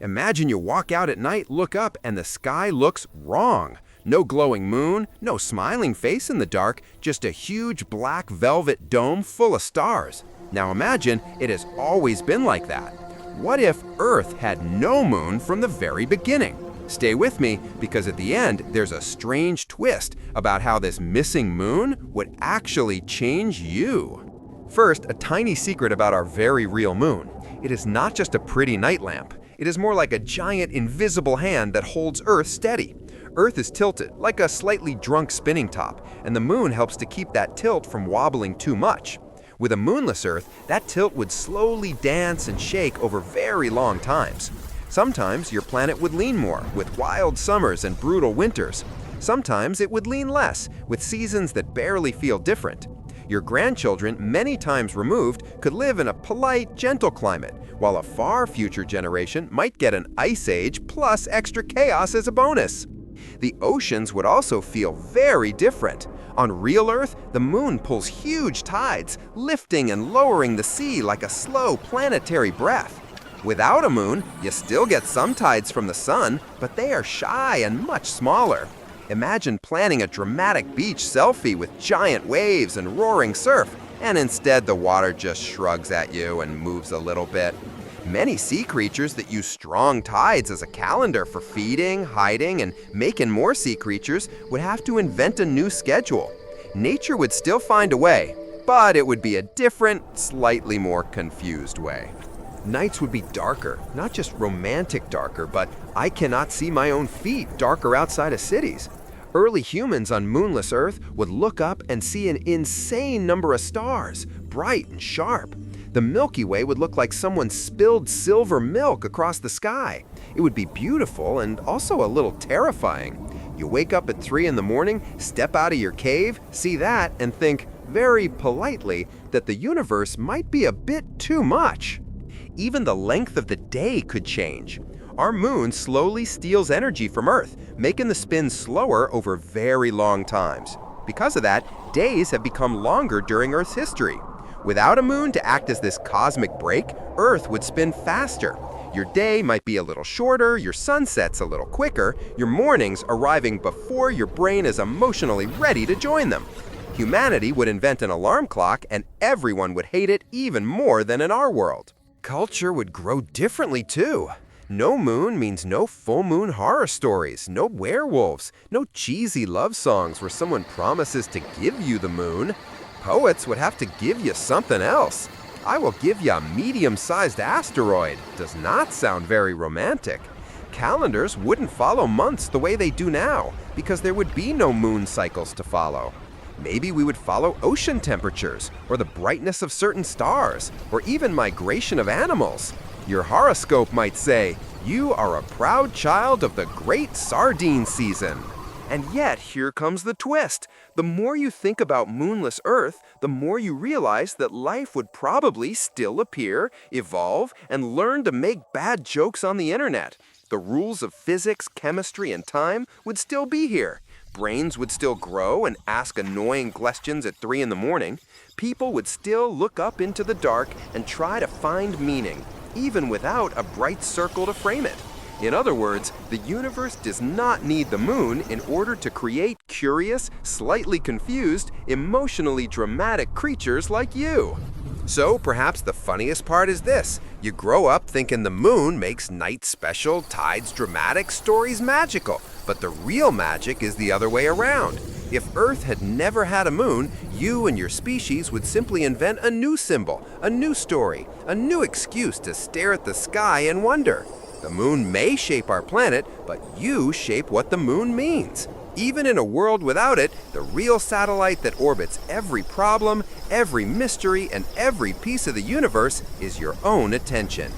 Imagine you walk out at night, look up, and the sky looks wrong. No glowing moon, no smiling face in the dark, just a huge black velvet dome full of stars. Now imagine it has always been like that. What if Earth had no moon from the very beginning? Stay with me, because at the end, there's a strange twist about how this missing moon would actually change you. First, a tiny secret about our very real moon. It is not just a pretty night lamp. It is more like a giant invisible hand that holds Earth steady. Earth is tilted, like a slightly drunk spinning top, and the moon helps to keep that tilt from wobbling too much. With a moonless Earth, that tilt would slowly dance and shake over very long times. Sometimes your planet would lean more, with wild summers and brutal winters. Sometimes it would lean less, with seasons that barely feel different. Your grandchildren, many times removed, could live in a polite, gentle climate, while a far future generation might get an ice age plus extra chaos as a bonus. The oceans would also feel very different. On real Earth, the moon pulls huge tides, lifting and lowering the sea like a slow planetary breath. Without a moon, you still get some tides from the sun, but they are shy and much smaller. Imagine planning a dramatic beach selfie with giant waves and roaring surf, and instead the water just shrugs at you and moves a little bit. Many sea creatures that use strong tides as a calendar for feeding, hiding, and making more sea creatures would have to invent a new schedule. Nature would still find a way, but it would be a different, slightly more confused way. Nights would be darker, not just romantic darker, but I cannot see my own feet darker outside of cities. Early humans on moonless Earth would look up and see an insane number of stars, bright and sharp. The Milky Way would look like someone spilled silver milk across the sky. It would be beautiful and also a little terrifying. You wake up at 3 in the morning, step out of your cave, see that, and think, very politely, that the universe might be a bit too much. Even the length of the day could change. Our moon slowly steals energy from Earth, making the spin slower over very long times. Because of that, days have become longer during Earth's history. Without a moon to act as this cosmic break, Earth would spin faster. Your day might be a little shorter, your sunsets a little quicker, your mornings arriving before your brain is emotionally ready to join them. Humanity would invent an alarm clock, and everyone would hate it even more than in our world. Culture would grow differently too. No moon means no full moon horror stories, no werewolves, no cheesy love songs where someone promises to give you the moon. Poets would have to give you something else. I will give you a medium-sized asteroid. Does not sound very romantic. Calendars wouldn't follow months the way they do now, because there would be no moon cycles to follow. Maybe we would follow ocean temperatures, or the brightness of certain stars, or even migration of animals. Your horoscope might say, "You are a proud child of the great sardine season." And yet, here comes the twist. The more you think about moonless Earth, the more you realize that life would probably still appear, evolve, and learn to make bad jokes on the internet. The rules of physics, chemistry, and time would still be here. Brains would still grow and ask annoying questions at 3 in the morning. People would still look up into the dark and try to find meaning, even without a bright circle to frame it. In other words, the universe does not need the moon in order to create curious, slightly confused, emotionally dramatic creatures like you. So perhaps the funniest part is this. You grow up thinking the moon makes nights special, tides dramatic, stories magical. But the real magic is the other way around. If Earth had never had a moon, you and your species would simply invent a new symbol, a new story, a new excuse to stare at the sky and wonder. The moon may shape our planet, but you shape what the moon means. Even in a world without it, the real satellite that orbits every problem, every mystery, and every piece of the universe is your own attention.